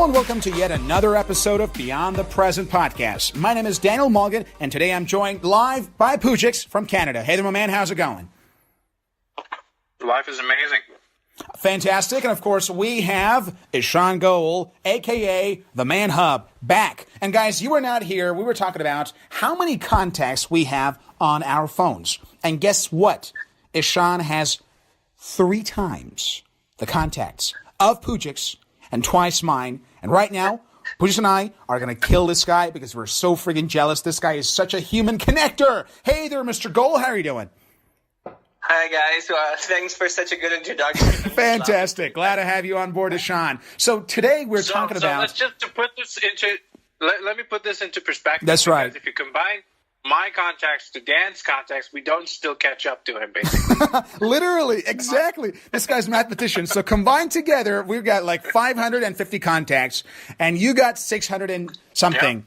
Hello and welcome to yet another episode of Beyond the Present podcast. My name is Daniel Mulligan, and today I'm joined live by Poujix from Canada. Hey there, my man. How's it going? Life is amazing. Fantastic. And of course, we have Ishaan Goel, a.k.a. the Man Hub, back. And guys, you were not here. We were talking about how many contacts we have on our phones. And guess what? Ishaan has 3 times the contacts of Poujix and twice mine. And right now, Poujix and I are going to kill this guy because we're so friggin' jealous. This guy is such a human connector. Hey there, Mr. Goel. How are you doing? Hi, guys. Thanks for such a good introduction. Fantastic. Glad to have you on board, Ishaan. So today we're talking about... let's just to put this into... Let me put this into perspective. That's right. Because if you combine my contacts to Dan's contacts, we don't still catch up to him, basically. Literally, exactly. This guy's a mathematician. So combined together, we've got like 550 contacts, and you got 600 and something. Yep.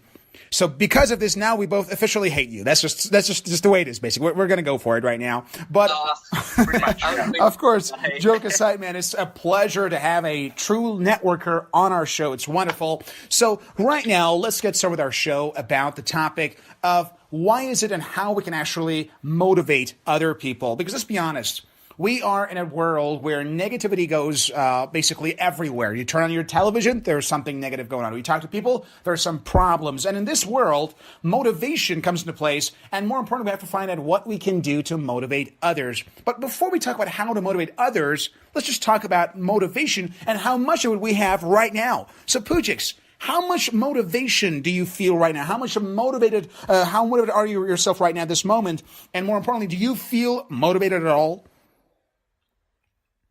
So because of this, now we both officially hate you. That's just the way it is, basically. We're going to go for it right now. But pretty much, yeah. Of course, joke aside, man, it's a pleasure to have a true networker on our show. It's wonderful. So right now, let's get started with our show about the topic of why is it and how we can actually motivate other people. Because let's be honest, we are in a world where negativity goes basically everywhere. You turn on your television, there's something negative going on. You talk to people, there's some problems. And in this world, motivation comes into place. And more importantly, we have to find out what we can do to motivate others. But before we talk about how to motivate others, let's just talk about motivation and how much of it we have right now. So Poujix, how much motivation do you feel right now? How motivated are you yourself right now at this moment? And more importantly, do you feel motivated at all?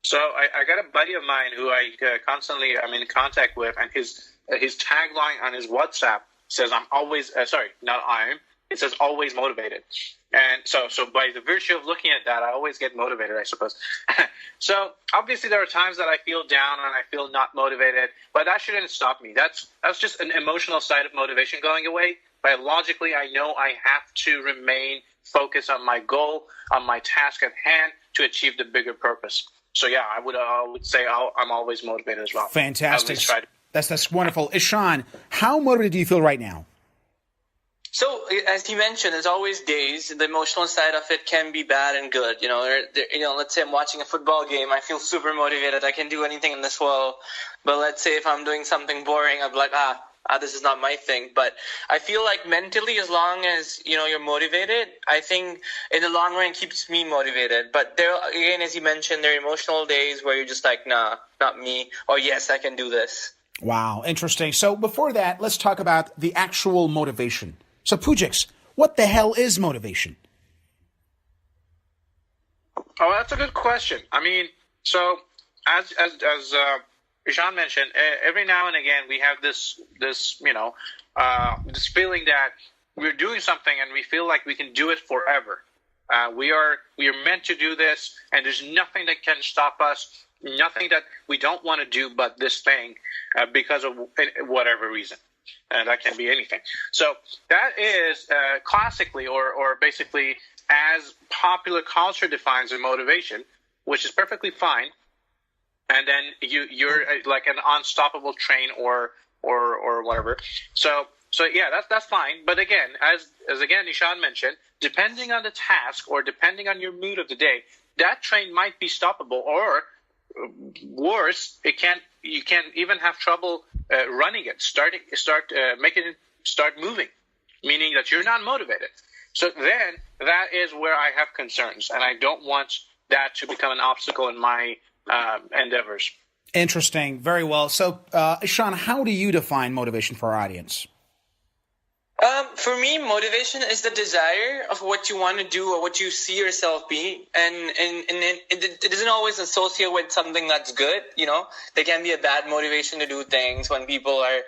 So I got a buddy of mine who I constantly am in contact with, and his tagline on his WhatsApp says, "I'm always it says always motivated." And so by the virtue of looking at that, I always get motivated, I suppose. So obviously there are times that I feel down and I feel not motivated, but that shouldn't stop me. That's just an emotional side of motivation going away. Biologically, I know I have to remain focused on my goal, on my task at hand to achieve the bigger purpose. So yeah, I would say I'm always motivated as well. Fantastic. That's wonderful. Ishaan, how motivated do you feel right now? So, as you mentioned, there's always days. The emotional side of it can be bad and good. Let's say I'm watching a football game. I feel super motivated. I can do anything in this world. But let's say if I'm doing something boring, I'm like, this is not my thing. But I feel like mentally, as long as, you're motivated, I think in the long run it keeps me motivated. But there, again, as you mentioned, there are emotional days where you're just like, nah, not me. Or yes, I can do this. Wow, interesting. So before that, let's talk about the actual motivation. So Poujix, what the hell is motivation? Oh, that's a good question. I mean, so as Ishaan mentioned, every now and again we have this feeling that we're doing something and we feel like we can do it forever. We are meant to do this, and there's nothing that can stop us, nothing that we don't want to do but this thing because of whatever reason. And that can be anything. So that is classically or basically as popular culture defines a motivation, which is perfectly fine. And then you're like an unstoppable train or whatever. So yeah, that's fine. But again, as Ishaan mentioned, depending on the task or depending on your mood of the day, that train might be stoppable, or worse, you can even have trouble running it, start moving, meaning that you're not motivated. So then that is where I have concerns, and I don't want that to become an obstacle in my endeavors. Interesting. Very well. So, Ishaan, how do you define motivation for our audience? For me, motivation is the desire of what you want to do or what you see yourself being, and it doesn't always associate with something that's good. There can be a bad motivation to do things when people are,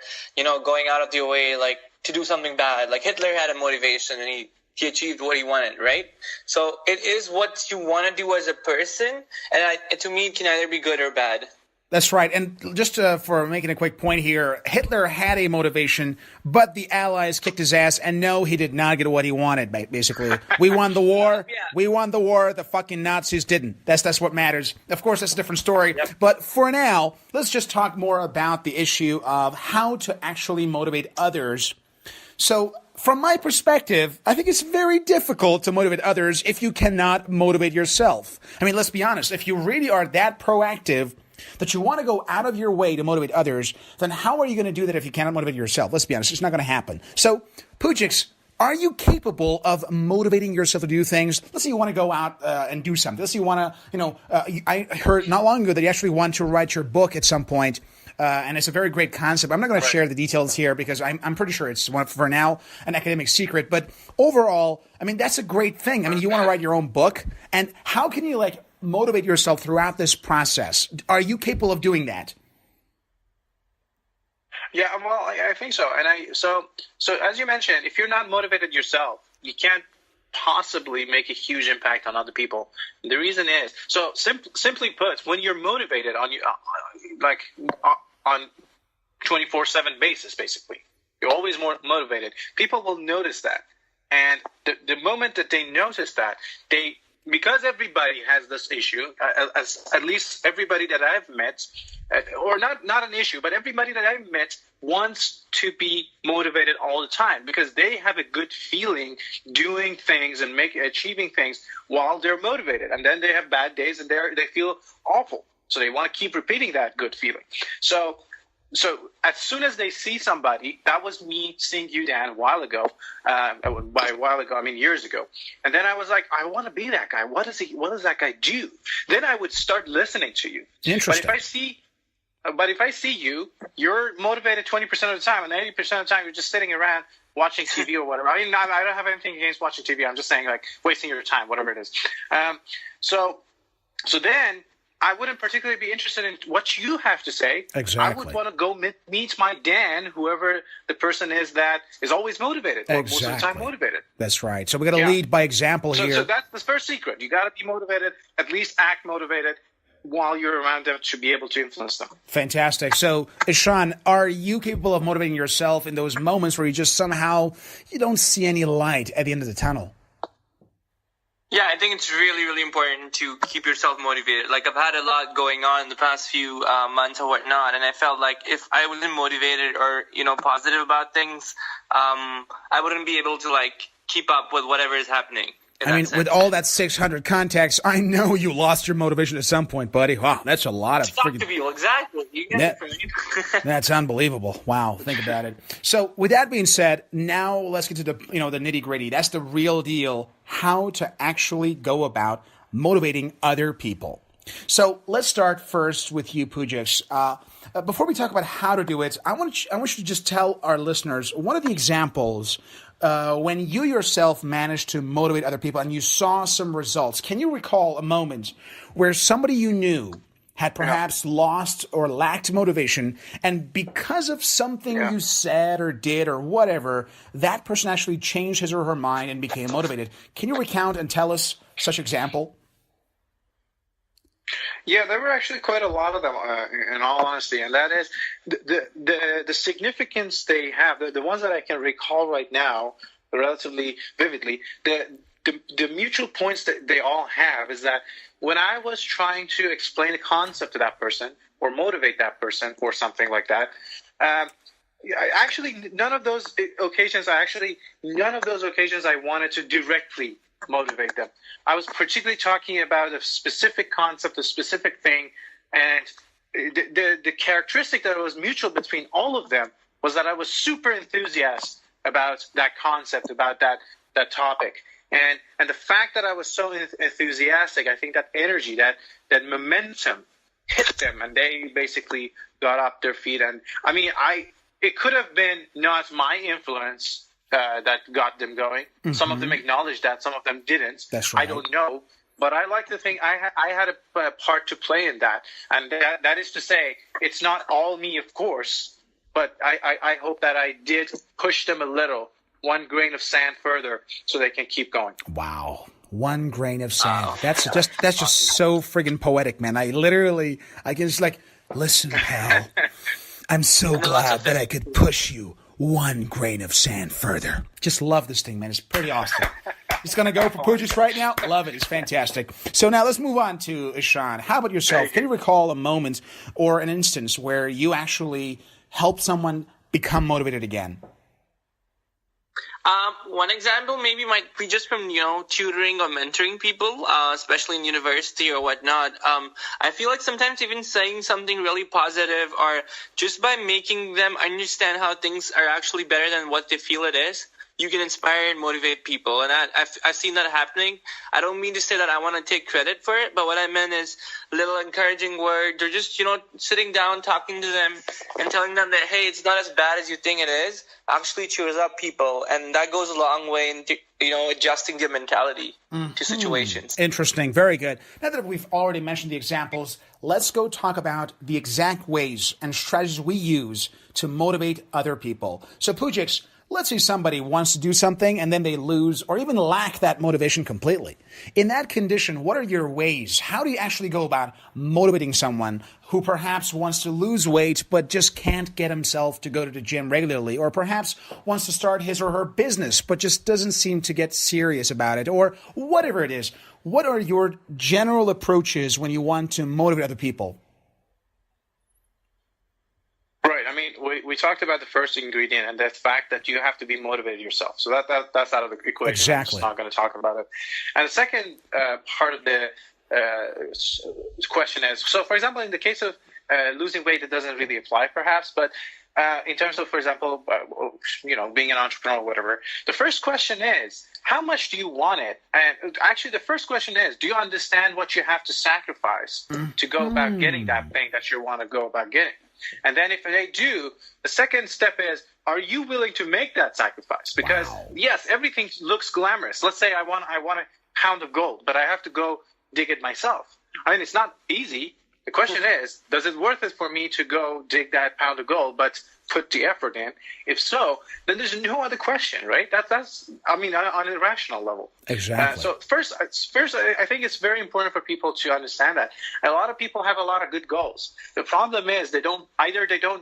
going out of their way, like to do something bad. Like Hitler had a motivation and he achieved what he wanted, right? So it is what you want to do as a person, and to me, it can either be good or bad. That's right. And just for making a quick point here, Hitler had a motivation, but the Allies kicked his ass. And no, he did not get what he wanted, basically. We won the war. Yeah. We won the war. The fucking Nazis didn't. That's what matters. Of course, that's a different story. Yep. But for now, let's just talk more about the issue of how to actually motivate others. So from my perspective, I think it's very difficult to motivate others if you cannot motivate yourself. I mean, let's be honest. If you really are that proactive that you want to go out of your way to motivate others, then how are you going to do that if you cannot motivate yourself? Let's be honest. It's not going to happen. So, Poujix, are you capable of motivating yourself to do things? Let's say you want to go out and do something. Let's say you want to, I heard not long ago that you actually want to write your book at some point. And it's a very great concept. I'm not going to share the details here because I'm pretty sure it's, for now, an academic secret. But overall, I mean, that's a great thing. I mean, you want to write your own book. And how can you, motivate yourself throughout this process? Are you capable of doing that? Yeah, well, I think so. And so as you mentioned, if you're not motivated yourself, you can't possibly make a huge impact on other people. The reason is, so simply put, when you're motivated on 24/7 basis, basically, you're always more motivated. People will notice that, and the moment that they notice that, because everybody has this issue, at least everybody that I've met, or not an issue, but everybody that I've met wants to be motivated all the time because they have a good feeling doing things and achieving things while they're motivated. And then they have bad days and they feel awful. So they want to keep repeating that good feeling. So as soon as they see somebody, that was me seeing you, Dan, a while ago. By a while ago, I mean years ago. And then I was like, I want to be that guy. What does that guy do? Then I would start listening to you. Interesting. But if I see you, you're motivated 20% of the time, and 80% of the time you're just sitting around watching TV or whatever. I mean, I don't have anything against watching TV. I'm just saying, wasting your time, whatever it is. So then I wouldn't particularly be interested in what you have to say. Exactly. I would want to go meet my Dan, whoever the person is that is always motivated, or most of the time motivated. That's right. So we got to lead by example here. So that's the first secret. You got to be motivated, at least act motivated while you're around them to be able to influence them. Fantastic. So, Ishaan, are you capable of motivating yourself in those moments where you just somehow you don't see any light at the end of the tunnel? Yeah, I think it's really, really important to keep yourself motivated. I've had a lot going on in the past few months or whatnot, and I felt like if I wasn't motivated or, positive about things, I wouldn't be able to, keep up with whatever is happening. I mean, with all that 600 contacts, I know you lost your motivation at some point, buddy. Wow, that's a lot of freaking people. Exactly. You get it from me. That's unbelievable. Wow, think about it. So, with that being said, now let's get to the the nitty gritty. That's the real deal. How to actually go about motivating other people. So let's start first with you, Poujix. Before we talk about how to do it, I want you to just tell our listeners one of the examples when you yourself managed to motivate other people and you saw some results. Can you recall a moment where somebody you knew had perhaps lost or lacked motivation, and because of something you said or did or whatever, that person actually changed his or her mind and became motivated? Can you recount and tell us such example? Yeah, there were actually quite a lot of them, in all honesty, and that is the significance they have. The ones that I can recall right now, relatively vividly, the mutual points that they all have is that when I was trying to explain a concept to that person or motivate that person or something like that, none of those occasions I wanted to directly motivate them. I was particularly talking about a specific concept, a specific thing, and the characteristic that was mutual between all of them was that I was super enthusiastic about that concept, about that topic. And the fact that I was so enthusiastic, I think that energy, that momentum hit them, and they basically got up their feet. And I mean, it could have been not my influence that got them going. Mm-hmm. Some of them acknowledged that, some of them didn't. That's right. I don't know. But I like to think I had a part to play in that. And that is to say, it's not all me, of course, but I hope that I did push them a little, one grain of sand further, so they can keep going. Wow. One grain of sand. That's just so friggin' poetic, man. I can just Listen, pal, I'm so glad that I could push you one grain of sand further. Just love this thing, man. It's pretty awesome. It's going to go for Poujix right now. Love it. It's fantastic. So now let's move on to Ishaan. How about yourself? Can you recall a moment or an instance where you actually helped someone become motivated again? One example maybe might be just from, tutoring or mentoring people, especially in university or whatnot. I feel like sometimes even saying something really positive or just by making them understand how things are actually better than what they feel it is, you can inspire and motivate people. And I've seen that happening. I don't mean to say that I want to take credit for it, but what I meant is little encouraging words or just, sitting down, talking to them and telling them that, hey, it's not as bad as you think it is, actually cheers up people. And that goes a long way in, adjusting their mentality to situations. Interesting. Very good. Now that we've already mentioned the examples, let's go talk about the exact ways and strategies we use to motivate other people. So, Poujix, let's say somebody wants to do something and then they lose or even lack that motivation completely. In that condition, what are your ways? How do you actually go about motivating someone who perhaps wants to lose weight but just can't get himself to go to the gym regularly, or perhaps wants to start his or her business but just doesn't seem to get serious about it, or whatever it is? What are your general approaches when you want to motivate other people? Right. I mean, we talked about the first ingredient and the fact that you have to be motivated yourself. So that's out of the equation. Exactly. I'm just not going to talk about it. And the second part of the question is, so for example, in the case of losing weight, it doesn't really apply perhaps, but in terms of, for example, being an entrepreneur or whatever, the first question is, how much do you want it? And actually, the first question is, do you understand what you have to sacrifice to go about getting that thing that you want to go about getting? And then if they do, the second step is, are you willing to make that sacrifice? Because yes, everything looks glamorous. Let's say I want a pound of gold, but I have to go dig it myself. I mean, it's not easy. The question is, does it worth it for me to go dig that pound of gold, but put the effort in? If so, then there's no other question, right? That's on a rational level. Exactly. So first, I think it's very important for people to understand that a lot of people have a lot of good goals. The problem is they don't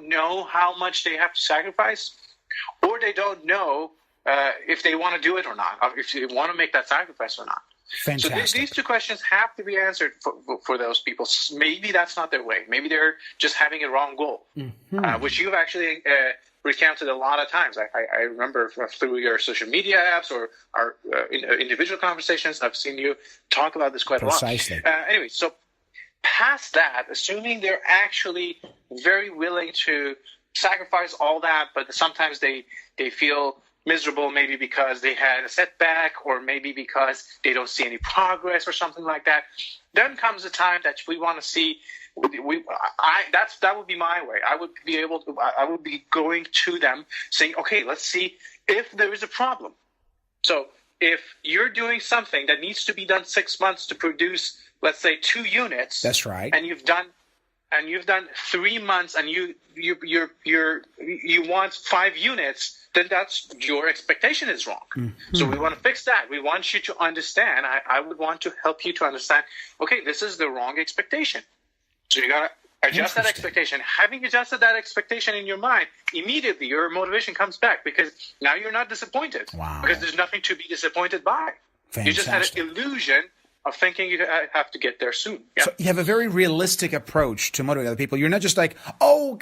know how much they have to sacrifice, or they don't know if they want to do it or not, or if they want to make that sacrifice or not. Fantastic. So these two questions have to be answered for those people. Maybe that's not their way. Maybe they're just having a wrong goal, which you've actually recounted a lot of times. I remember through your social media apps or our individual conversations, I've seen you talk about this quite a lot. Precisely. Anyway, so past that, assuming they're actually very willing to sacrifice all that, but sometimes they feel miserable, maybe because they had a setback or maybe because they don't see any progress or something like that, then comes the time that we want to see. That would be my way. I would be going to them saying, okay, let's see if there is a problem. So if you're doing something that needs to be done 6 months to produce, let's say, 2 units. That's right. And you've done 3 months and you want 5 units, then that's your expectation is wrong. Mm-hmm. So we want to fix that. We want you to understand. I would want to help you to understand, okay, this is the wrong expectation. So you got to adjust that expectation. Having adjusted that expectation in your mind, immediately your motivation comes back because now you're not disappointed. Wow. Because there's nothing to be disappointed by. Fantastic. You just had an illusion of thinking you have to get there soon. Yeah. So you have a very realistic approach to motivate other people. You're not just like, oh,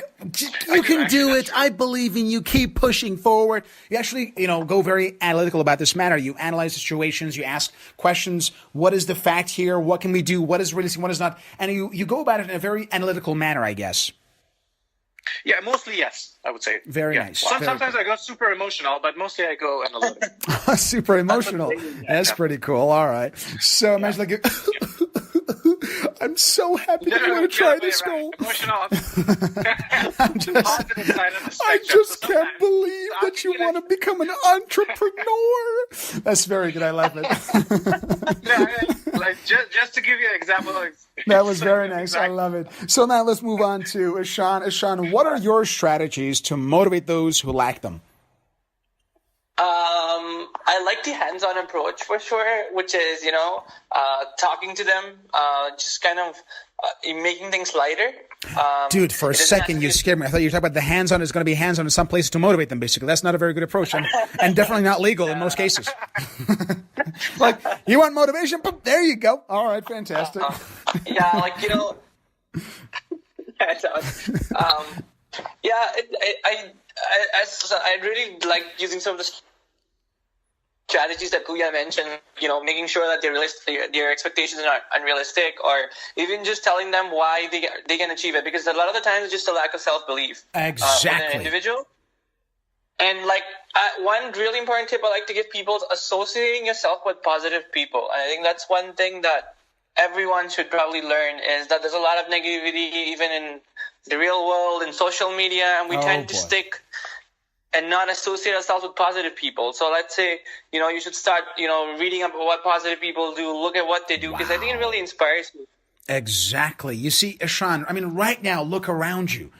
you can do it. I believe in you. Keep pushing forward. You actually, go very analytical about this matter. You analyze situations. You ask questions. What is the fact here? What can we do? What is realistic? What is not? And you go about it in a very analytical manner, I guess. Yeah, mostly yes, I would say. Very nice. Sometimes I go super emotional, but mostly I go analytical. Super emotional. That's pretty cool. All right. So imagine like, I'm so happy that you want to try this goal. Emotional. I just can't believe that you want to become an entrepreneur. That's very good. I love it. Just to give you an example. That was very nice. I love it. So now let's move on to Ishaan. Ishaan, what are your strategies to motivate those who lack them? I like the hands-on approach for sure, which is, talking to them, just kind of making things lighter. Dude, for a second you scared me. I thought you were talking about the hands-on is going to be hands-on in some places to motivate them, basically. That's not a very good approach, and definitely not legal in most cases. Like, you want motivation? Boop, there you go. All right, fantastic. I really like using some of the strategies that Puya mentioned, making sure that their expectations are unrealistic, or even just telling them why they can achieve it, because a lot of the times it's just a lack of self-belief Exactly. within an individual. And one really important tip I like to give people is associating yourself with positive people. And I think that's one thing that everyone should probably learn, is that there's a lot of negativity even in the real world, in social media, and we tend to stick and not associate ourselves with positive people. So let's say, you should start, reading about what positive people do, look at what they do, because I think it really inspires you. Exactly. You see, Ishaan, right now, look around you.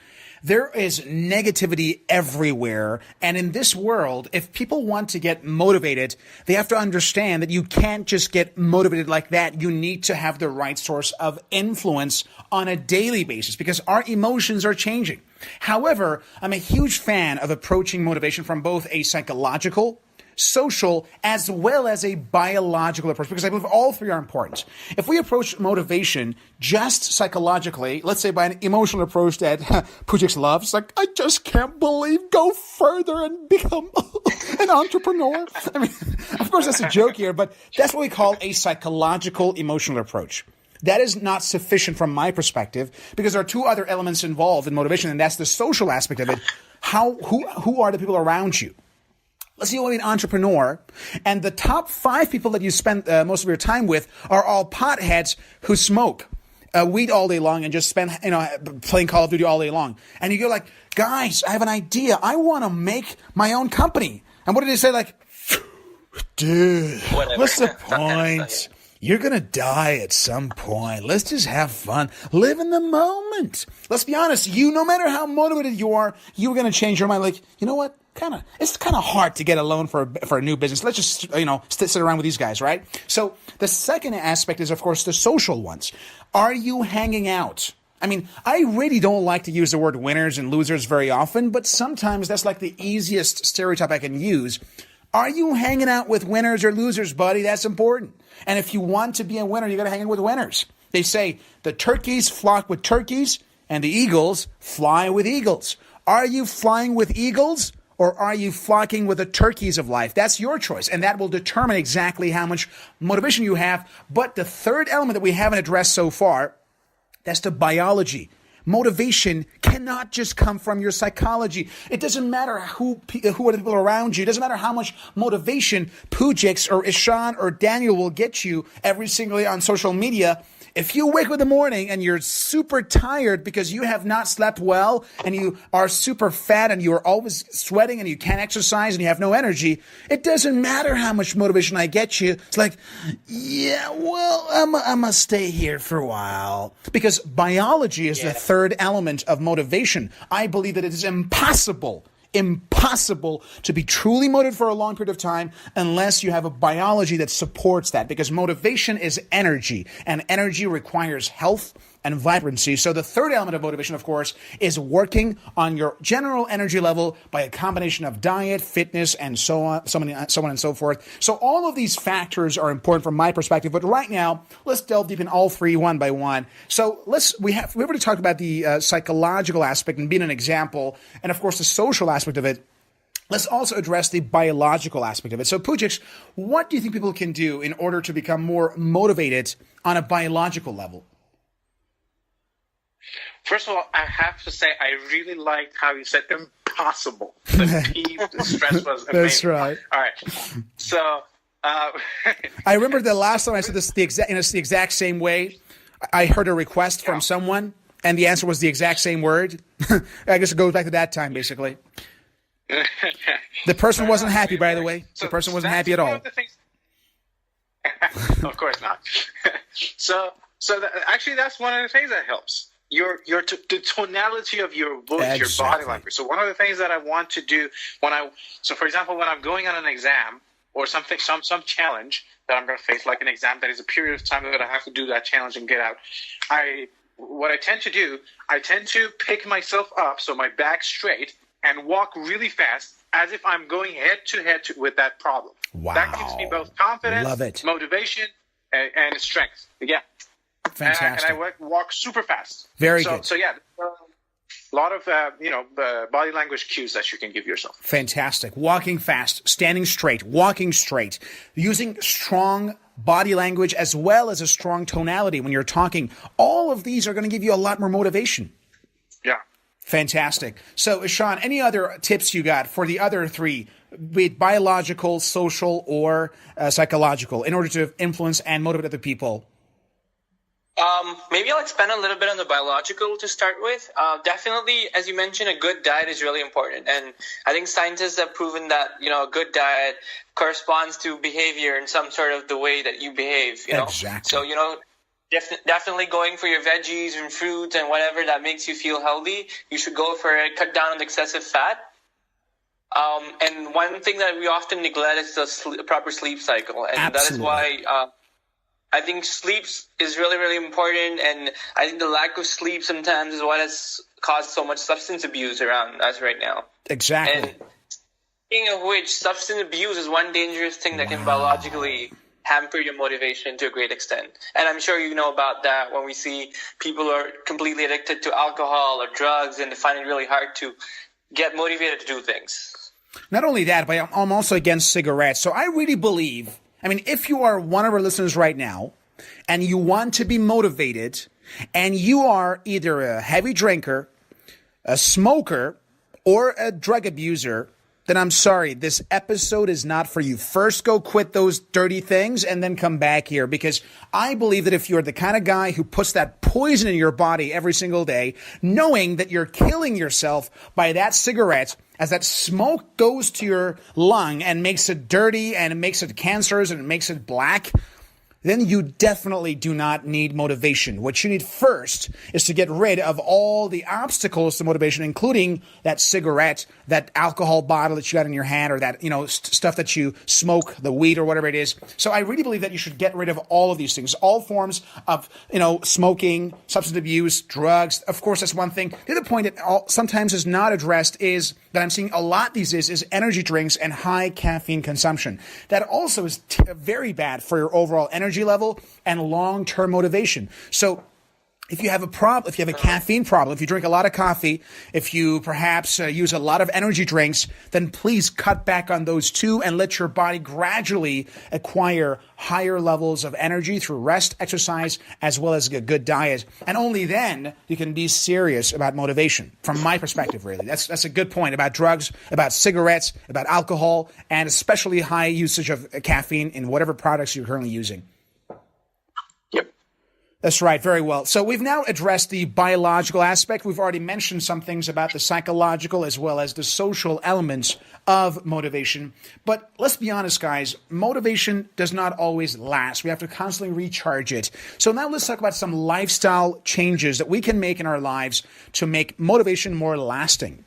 There is negativity everywhere. And in this world, if people want to get motivated, they have to understand that you can't just get motivated like that. You need to have the right source of influence on a daily basis, because our emotions are changing. However, I'm a huge fan of approaching motivation from both a psychological, social, as well as a biological approach, because I believe all three are important. If we approach motivation just psychologically, let's say by an emotional approach that Poujix loves, like, I just can't believe, go further and become an entrepreneur. Of course, that's a joke here, but that's what we call a psychological emotional approach. That is not sufficient from my perspective, because there are two other elements involved in motivation, and that's the social aspect of it. Who are the people around you? Let's say you want to be an entrepreneur, and the top 5 people that you spend most of your time with are all potheads who smoke weed all day long and just spend, playing Call of Duty all day long. And you go like, guys, I have an idea. I want to make my own company. And what did they say? Like, dude, what's the point? You're going to die at some point. Let's just have fun. Live in the moment. Let's be honest. No matter how motivated you are, you're going to change your mind. Like, you know what? It's kind of hard to get a loan for a new business. Let's just, sit around with these guys, right? So the second aspect is, of course, the social ones. Are you hanging out? I really don't like to use the word winners and losers very often, but sometimes that's like the easiest stereotype I can use. Are you hanging out with winners or losers, buddy? That's important. And if you want to be a winner, you got to hang out with winners. They say the turkeys flock with turkeys and the eagles fly with eagles. Are you flying with eagles, or are you flocking with the turkeys of life? That's your choice, and that will determine exactly how much motivation you have. But the third element that we haven't addressed so far, that's the biology. Motivation cannot just come from your psychology. It doesn't matter who are the people around you. It doesn't matter how much motivation Poujix or Ishaan or Daniel will get you every single day on social media. If you wake up in the morning and you're super tired because you have not slept well, and you are super fat and you are always sweating and you can't exercise and you have no energy, it doesn't matter how much motivation I get you. It's like, yeah, well, I'm going to stay here for a while. Because biology is the third element of motivation. I believe that it is impossible to be truly motivated for a long period of time unless you have a biology that supports that, because motivation is energy, and energy requires health and vibrancy. So the third element of motivation, of course, is working on your general energy level by a combination of diet, fitness, and so on and so forth. So all of these factors are important from my perspective. But right now, let's delve deep in all three one by one. So we already talked about the psychological aspect and being an example, and of course the social aspect of it. Let's also address the biological aspect of it. So Poujix, what do you think people can do in order to become more motivated on a biological level? First of all, I have to say I really liked how you said impossible. The peeve, the stress was amazing. That's right. All right. So I remember the last time I said this the exact same way. I heard a request from someone, and the answer was the exact same word. I guess it goes back to that time, basically. The person wasn't happy, by the way. The person wasn't happy at all. Of course not. So actually, that's one of the things that helps. the tonality of your voice, your Exactly. body language. So one of the things that I want to do for example, when I'm going on an exam or something, some challenge that I'm going to face, like an exam that is a period of time that I have to do that challenge and get out, what I tend to do, I tend to pick myself up so my back's straight and walk really fast as if I'm going head to head with that problem. Wow. That gives me both confidence, Love it. motivation, and strength. Yeah. Fantastic. And I walk super fast. Very good. So yeah, a lot of body language cues that you can give yourself. Fantastic. Walking fast, standing straight, walking straight, using strong body language as well as a strong tonality when you're talking. All of these are going to give you a lot more motivation. Yeah. Fantastic. So, Ishaan, any other tips you got for the other three, be it biological, social, or psychological, in order to influence and motivate other people? Maybe I'll expand a little bit on the biological to start with. Definitely, as you mentioned, a good diet is really important. And I think scientists have proven that, a good diet corresponds to behavior in some sort of the way that you behave, Exactly. So, definitely going for your veggies and fruits and whatever that makes you feel healthy. You should go for it. Cut down on excessive fat. And one thing that we often neglect is the proper sleep cycle. And Absolutely. that is why I think sleep is really, really important. And I think the lack of sleep sometimes is what has caused so much substance abuse around us right now. Exactly. And speaking of which, substance abuse is one dangerous thing that can biologically hamper your motivation to a great extent. And I'm sure you know about that when we see people who are completely addicted to alcohol or drugs and they find it really hard to get motivated to do things. Not only that, but I'm also against cigarettes. So I really believe, if you are one of our listeners right now and you want to be motivated and you are either a heavy drinker, a smoker, or a drug abuser, then I'm sorry, this episode is not for you. First, go quit those dirty things and then come back here, because I believe that if you're the kind of guy who puts that poison in your body every single day, knowing that you're killing yourself by that cigarette, as that smoke goes to your lung and makes it dirty and it makes it cancerous and it makes it black, then you definitely do not need motivation. What you need first is to get rid of all the obstacles to motivation, including that cigarette, that alcohol bottle that you got in your hand, or that, stuff that you smoke, the weed or whatever it is. So I really believe that you should get rid of all of these things, all forms of, smoking, substance abuse, drugs. Of course, that's one thing. The other point that sometimes is not addressed is that I'm seeing a lot these days is energy drinks and high caffeine consumption. That also is very bad for your overall energy level and long-term motivation. So if you have a problem, if you have a caffeine problem, if you drink a lot of coffee, if you perhaps use a lot of energy drinks, then please cut back on those too and let your body gradually acquire higher levels of energy through rest, exercise, as well as a good diet. And only then you can be serious about motivation, from my perspective, really. That's a good point about drugs, about cigarettes, about alcohol, and especially high usage of caffeine in whatever products you're currently using. That's right. Very well. So we've now addressed the biological aspect. We've already mentioned some things about the psychological as well as the social elements of motivation. But let's be honest, guys, motivation does not always last. We have to constantly recharge it. So now let's talk about some lifestyle changes that we can make in our lives to make motivation more lasting.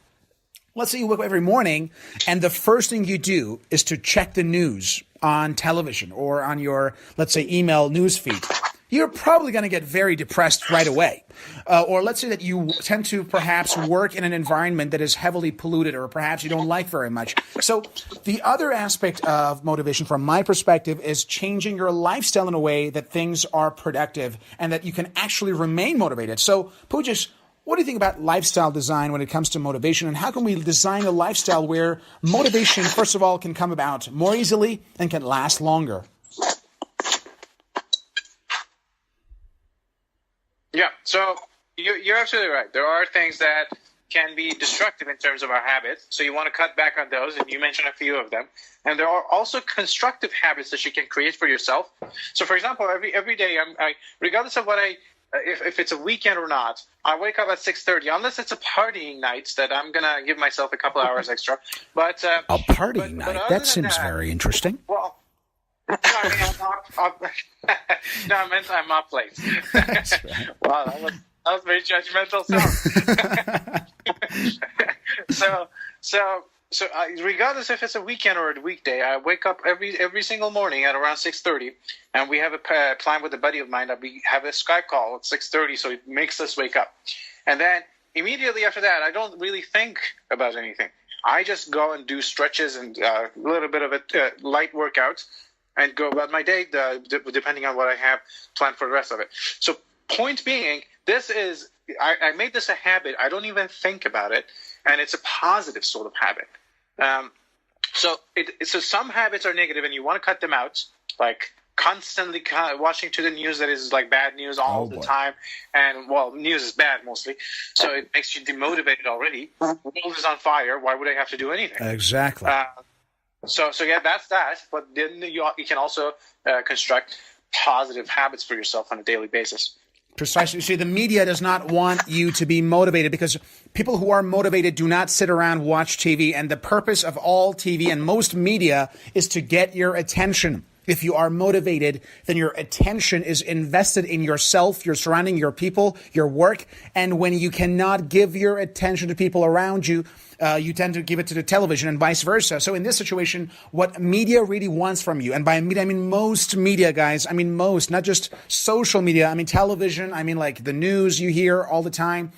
Let's say you wake up every morning and the first thing you do is to check the news on television or on your, let's say, email news feed. You're probably going to get very depressed right away. Or let's say that you tend to perhaps work in an environment that is heavily polluted or perhaps you don't like very much. So the other aspect of motivation from my perspective is changing your lifestyle in a way that things are productive and that you can actually remain motivated. So Poujix, what do you think about lifestyle design when it comes to motivation, and how can we design a lifestyle where motivation, first of all, can come about more easily and can last longer? Yeah, so you're absolutely right. There are things that can be destructive in terms of our habits, so you want to cut back on those, and you mentioned a few of them. And there are also constructive habits that you can create for yourself. So, for example, every day, regardless of if it's a weekend or not, I wake up at 6:30, unless it's a partying night that I'm gonna give myself a couple hours extra. But a partying night, that seems very interesting. Well. No, I meant I'm not late. That's right. Wow, That was very judgmental sound. So regardless if it's a weekend or a weekday, I wake up every single morning at around 6:30, and we have a plan with a buddy of mine that we have a Skype call at 6:30, so it makes us wake up. And then immediately after that, I don't really think about anything. I just go and do stretches and a little bit of a light workout and go about my day, depending on what I have planned for the rest of it. So point being, I made this a habit. I don't even think about it, and it's a positive sort of habit. So some habits are negative, and you want to cut them out, like constantly watching to the news that is like bad news all the time. And, well, news is bad mostly, so it makes you demotivated already. The world is on fire. Why would I have to do anything? Exactly. So yeah, that's that. But then you can also construct positive habits for yourself on a daily basis. Precisely. You see, the media does not want you to be motivated, because people who are motivated do not sit around, watch TV. And the purpose of all TV and most media is to get your attention. If you are motivated, then your attention is invested in yourself, your surrounding, your people, your work. And when you cannot give your attention to people around you, you tend to give it to the television and vice versa. So in this situation, what media really wants from you, and by media, I mean most media, guys, I mean most, not just social media, I mean television, I mean like the news you hear all the time.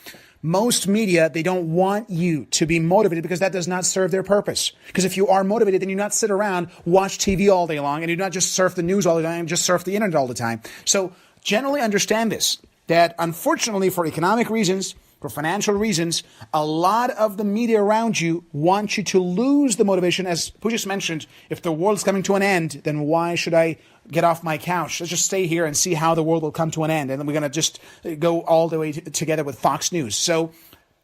Most media, they don't want you to be motivated, because that does not serve their purpose. Because if you are motivated, then you not sit around, watch TV all day long, and you not just surf the news all the time, just surf the internet all the time. So generally understand this, that unfortunately for economic reasons, for financial reasons, a lot of the media around you want you to lose the motivation. As Poujix mentioned, if the world's coming to an end, then why should I get off my couch? Let's just stay here and see how the world will come to an end. And then we're going to just go all the way together with Fox News. So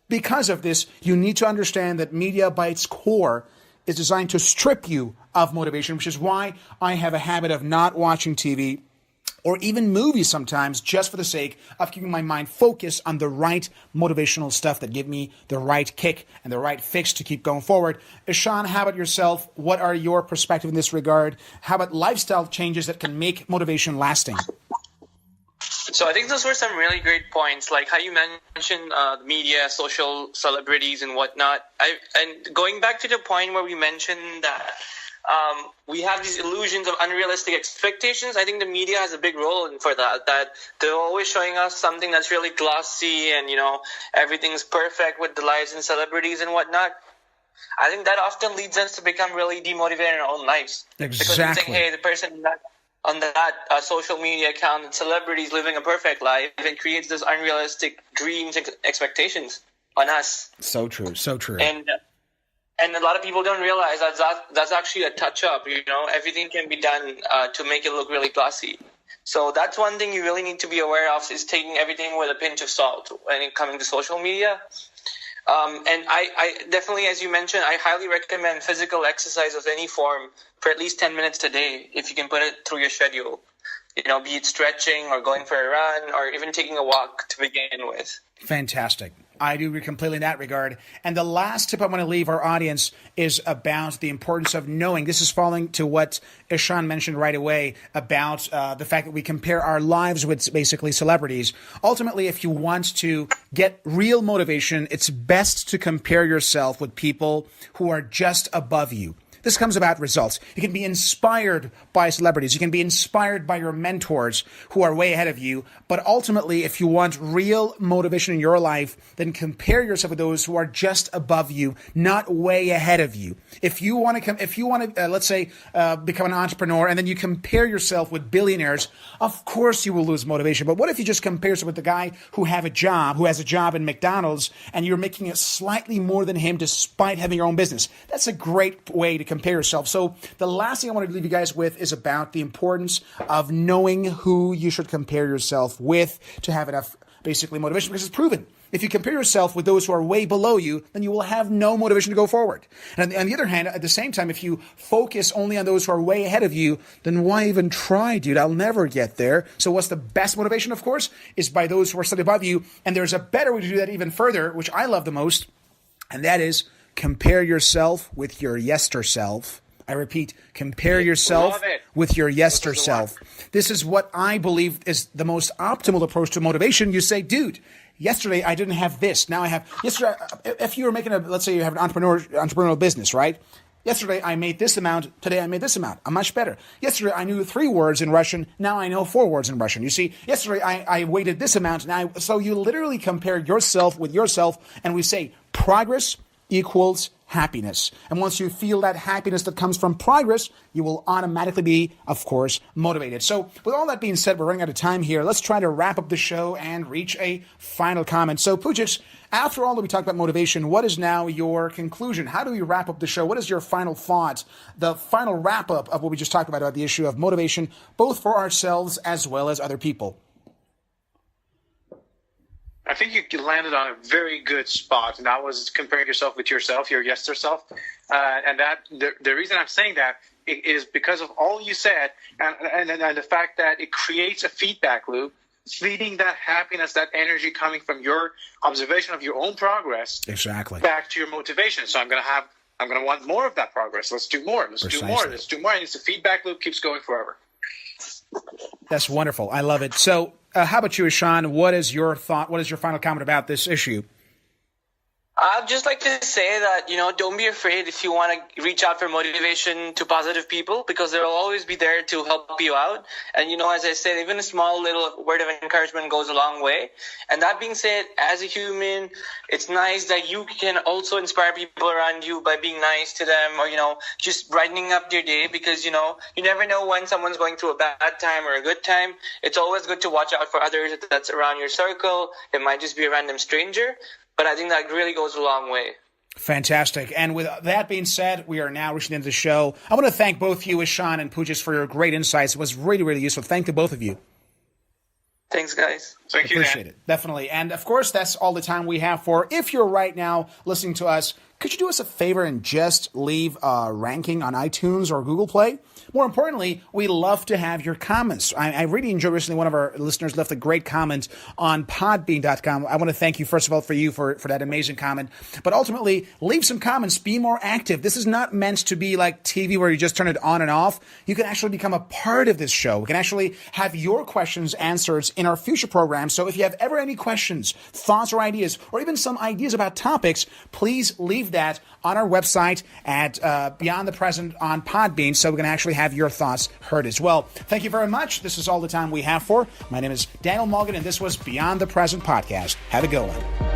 because of this, you need to understand that media by its core is designed to strip you of motivation, which is why I have a habit of not watching TV or even movies sometimes, just for the sake of keeping my mind focused on the right motivational stuff that give me the right kick and the right fix to keep going forward. Ishaan, how about yourself? What are your perspective in this regard? How about lifestyle changes that can make motivation lasting? So I think those were some really great points, like how you mentioned media, social celebrities and whatnot. And going back to the point where we mentioned that we have these illusions of unrealistic expectations. I think the media has a big role for that they're always showing us something that's really glossy and, everything's perfect with the lives and celebrities and whatnot. I think that often leads us to become really demotivated in our own lives. Exactly. Because we think, hey, the person on that social media account and celebrities living a perfect life, it creates this unrealistic dreams and expectations on us. So true, so true. And a lot of people don't realize that's actually a touch-up. Everything can be done to make it look really glossy. So that's one thing you really need to be aware of, is taking everything with a pinch of salt when it coming to social media. And I definitely, as you mentioned, I highly recommend physical exercise of any form for at least 10 minutes a day, if you can put it through your schedule. Be it stretching or going for a run or even taking a walk to begin with. Fantastic. I do agree completely in that regard. And the last tip I want to leave our audience is about the importance of knowing. This is following to what Ishaan mentioned right away about the fact that we compare our lives with basically celebrities. Ultimately, if you want to get real motivation, it's best to compare yourself with people who are just above you. This comes about results. You can be inspired by celebrities. You can be inspired by your mentors who are way ahead of you. But ultimately, if you want real motivation in your life, then compare yourself with those who are just above you, not way ahead of you. If you want to, let's say, become an entrepreneur, and then you compare yourself with billionaires, of course you will lose motivation. But what if you just compare yourself with the guy who has a job in McDonald's, and you're making it slightly more than him despite having your own business? That's a great way to compare yourself. So the last thing I want to leave you guys with is about the importance of knowing who you should compare yourself with to have enough basically motivation, because it's proven. If you compare yourself with those who are way below you, then you will have no motivation to go forward. And on the other hand, at the same time, if you focus only on those who are way ahead of you, then why even try, dude? I'll never get there. So what's the best motivation, of course, is by those who are slightly above you. And there's a better way to do that even further, which I love the most, and that is compare yourself with your yester self I repeat, compare yourself Love it. with your yester This is the one. self. This is what I believe is the most optimal approach to motivation. You say, dude, yesterday I didn't have this. Now I have. Yesterday, if you were making let's say you have an entrepreneurial business, right? Yesterday I made this amount. Today I made this amount. I'm much better. Yesterday I knew 3 words in Russian. Now I know 4 words in Russian. You see, yesterday I waited this amount. So you literally compare yourself with yourself, and we say progress equals happiness. And once you feel that happiness that comes from progress, you will automatically be, of course, motivated. So with all that being said, we're running out of time here. Let's try to wrap up the show and reach a final comment. So Poujix, after all that we talked about motivation, what is now your conclusion? How do we wrap up the show? What is your final thought, the final wrap up of what we just talked about the issue of motivation, both for ourselves as well as other people? I think you landed on a very good spot, and that was comparing yourself with yourself, your yester self. And that the reason I'm saying that is because of all you said, and the fact that it creates a feedback loop, feeding that happiness, that energy coming from your observation of your own progress, exactly, back to your motivation. So I'm going to want more of that progress. Let's do more. Let's do more. Let's do more. And it's a feedback loop, keeps going forever. That's wonderful. I love it. So how about you, Ishaan? What is your thought? What is your final comment about this issue? I'd just like to say that, don't be afraid if you want to reach out for motivation to positive people, because they'll always be there to help you out. And, as I said, even a small little word of encouragement goes a long way. And that being said, as a human, it's nice that you can also inspire people around you by being nice to them, or, just brightening up their day, because, you never know when someone's going through a bad time or a good time. It's always good to watch out for others that's around your circle. It might just be a random stranger. But I think that really goes a long way. Fantastic. And with that being said, we are now reaching the end of the show. I want to thank both you, Ishaan and Poujix, for your great insights. It was really, really useful. Thank you, both of you. Thanks, guys. Thank you, appreciate it. Definitely. And, of course, that's all the time we have for. If you're right now listening to us, could you do us a favor and just leave a ranking on iTunes or Google Play? More importantly, we love to have your comments. I really enjoyed recently one of our listeners left a great comment on podbean.com. I want to thank you, first of all, for that amazing comment. But ultimately, leave some comments. Be more active. This is not meant to be like TV where you just turn it on and off. You can actually become a part of this show. We can actually have your questions answered in our future programs. So if you have ever any questions, thoughts or ideas, or even some ideas about topics, please leave that on our website at Beyond the Present on Podbean, so we can actually have your thoughts heard as well. Thank you very much. This is all the time we have for. My name is Daniel Mulligan, and this was Beyond the Present podcast. Have a good one.